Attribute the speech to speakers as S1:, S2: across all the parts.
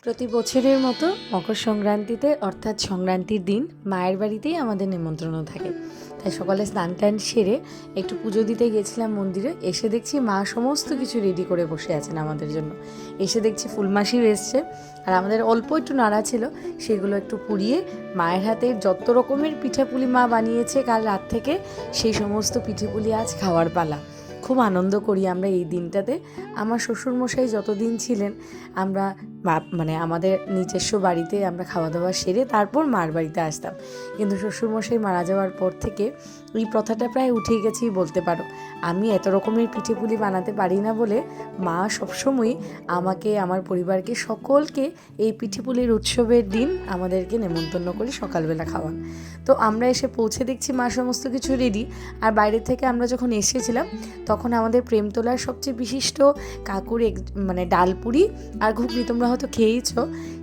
S1: প্রতি বছরের মতো মকর সংক্রান্তিতে অর্থাৎ সংক্রান্তির দিন মায়ের বাড়িতেই আমাদের নিমন্ত্রণ থাকে। তাই সকালে স্নান টান সেরে একটু পুজো দিতে গেছিলাম মন্দিরে। এসে দেখছি মা সমস্ত কিছু রেডি করে বসে আছেন আমাদের জন্য। এসে দেখছি ফুলমাসিও এসছে, আর আমাদের অল্প একটু নাড়া ছিল, সেগুলো একটু পুড়িয়ে মায়ের হাতের যত রকমের পিঠাপুলি মা বানিয়েছে কাল রাত থেকে, সেই সমস্ত পিঠেপুলি আজ খাওয়ার পালা। খুব আনন্দ করি আমরা এই দিনটাতে। আমার শ্বশুরমশাই যতদিন ছিলেন আমরা মানে আমাদের নিজস্ব বাড়িতে আমরা খাওয়া দাওয়া সেরে তারপর মার বাড়িতে আসতাম, কিন্তু শ্বশুরমশাই মারা যাওয়ার পর থেকে এই প্রথাটা প্রায় উঠেই গেছেই বলতে পারো। আমি এত রকমের পিঠেপুলি বানাতে পারি না বলে মা সবসময়ই আমাকে, আমার পরিবারকে, সকলকে এই পিঠেপুলির উৎসবের দিন আমাদেরকে নেমন্তন্ন করে সকালবেলা খাওয়ান। তো আমরা এসে পৌঁছে দেখছি মা সমস্ত কিছু রেডি। আর বাইরে থেকে আমরা যখন এসেছিলাম তখন আমাদের প্রেমতলার সবচেয়ে বিশিষ্ট কাকুর মানে ডালপুরি আর ঘুগনি, তোমরা হয়তো খেয়েইছো,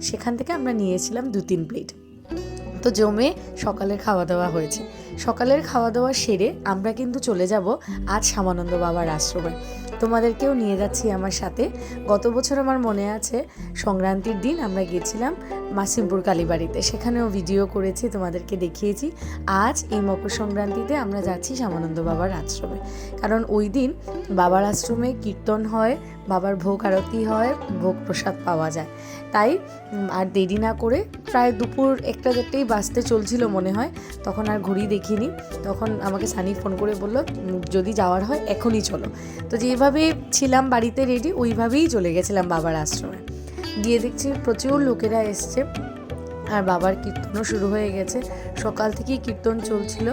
S1: সেখান থেকে আমরা নিয়েছিলাম 2-3 প্লেট। তো জমে সকালের খাওয়া দাওয়া হয়েছে। সকালের খাওয়া দাওয়া সেরে আমরা কিন্তু চলে যাব আজ শ্যামানন্দ বাবার আশ্রমে। তোমাদেরকেও নিয়ে যাচ্ছি আমার সাথে। গত বছর আমার মনে আছে সংক্রান্তির দিন আমরা গিয়েছিলাম মাসিমপুর কালীবাড়িতে, সেখানেও ভিডিও করেছি, তোমাদেরকে দেখিয়েছি। আজ এই মকর সংক্রান্তিতে আমরা যাচ্ছি শ্যামানন্দ বাবার আশ্রমে, কারণ ওই দিন বাবার আশ্রমে কীর্তন হয়, বাবার ভোগ আরতি হয়, ভোগ প্রসাদ পাওয়া যায়। তাই আর দেরি না করে, প্রায় দুপুর 1-1:30 বাজতে চলছিল মনে হয়, তখন আর ঘড়ি দেখিনি। তখন আমাকে সানি ফোন করে বলল যদি যাওয়ার হয় এখনই চলো। তো যেভাবে ছিলাম বাড়িতে রেডি, ওইভাবেই চলে গেছিলাম বাবার আশ্রমে। গিয়ে দেখছি প্রচুর লোকেরা এসছে, আর বাবার কীর্তনও শুরু হয়ে গেছে। সকাল থেকেই কীর্তন চলছিল।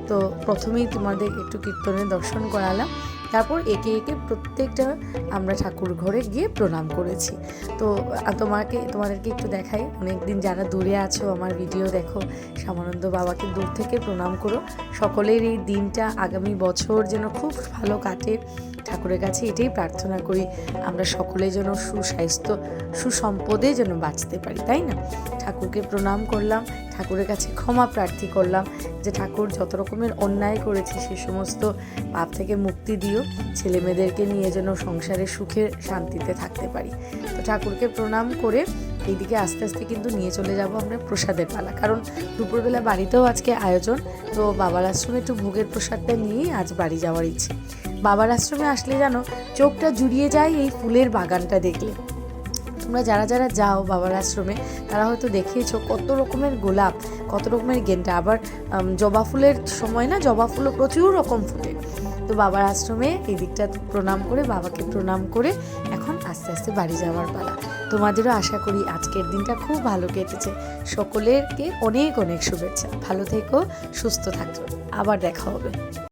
S1: তো প্রথমেই তোমাদের একটু কীর্তনের দর্শন করালাম, তারপর একে একে প্রত্যেকটা আমরা ঠাকুর ঘরে গিয়ে প্রণাম করেছি। তো তোমাদেরকে একটু দেখাই। অনেকদিন যারা দূরে আছো আমার ভিডিও দেখো, শ্যামানন্দ বাবাকে দূর থেকে প্রণাম করো। সকলের এই দিনটা আগামী বছর যেন খুব ভালো কাটে, ঠাকুরের কাছে এটাই প্রার্থনা করি, আমরা সকলে যেন সুস্বাস্থ্য সুসম্পদে যেন বাঁচতে পারি, তাই না? ঠাকুরকে প্রণাম করলাম, ঠাকুরের কাছে ক্ষমা প্রার্থী করলাম যে ঠাকুর যত রকমের অন্যায় করেছি সে সমস্ত পাপ থেকে মুক্তি দিও, ছেলে মেয়েদেরকে নিয়ে যেন সংসারে সুখে শান্তিতে থাকতে পারি। তো ঠাকুরকে প্রণাম করে এইদিকে আস্তে আস্তে কিন্তু নিয়ে চলে যাব আমরা প্রসাদের পালা, কারণ দুপুরবেলা বাড়িতেও আজকে আয়োজন। তো বাবার আশ্রমে একটু ভোগের প্রসাদটা নিয়েই আজ বাড়ি যাওয়ার ইচ্ছে। বাবার আশ্রমে আসলে জানো চোখটা জুড়িয়ে যায় এই ফুলের বাগানটা দেখলে। তোমরা যারা যারা যাও বাবার আশ্রমে তারা হয়তো দেখেছো কত রকমের গোলাপ, কত রকমের গেন্দা, আবার জবা ফুলের সময় না, জবা ফুলও প্রচুর রকম ফুটে। তো বাবার আশ্রমে এই দিকটা প্রণাম করে, বাবাকে প্রণাম করে এখন আস্তে আস্তে বাড়ি যাওয়ার পালা। তোমাদেরও আশা করি আজকের দিনটা খুব ভালো কেটেছে। সকলেরকে অনেক অনেক শুভেচ্ছা। ভালো থেকো, সুস্থ থাকো, আবার দেখা হবে।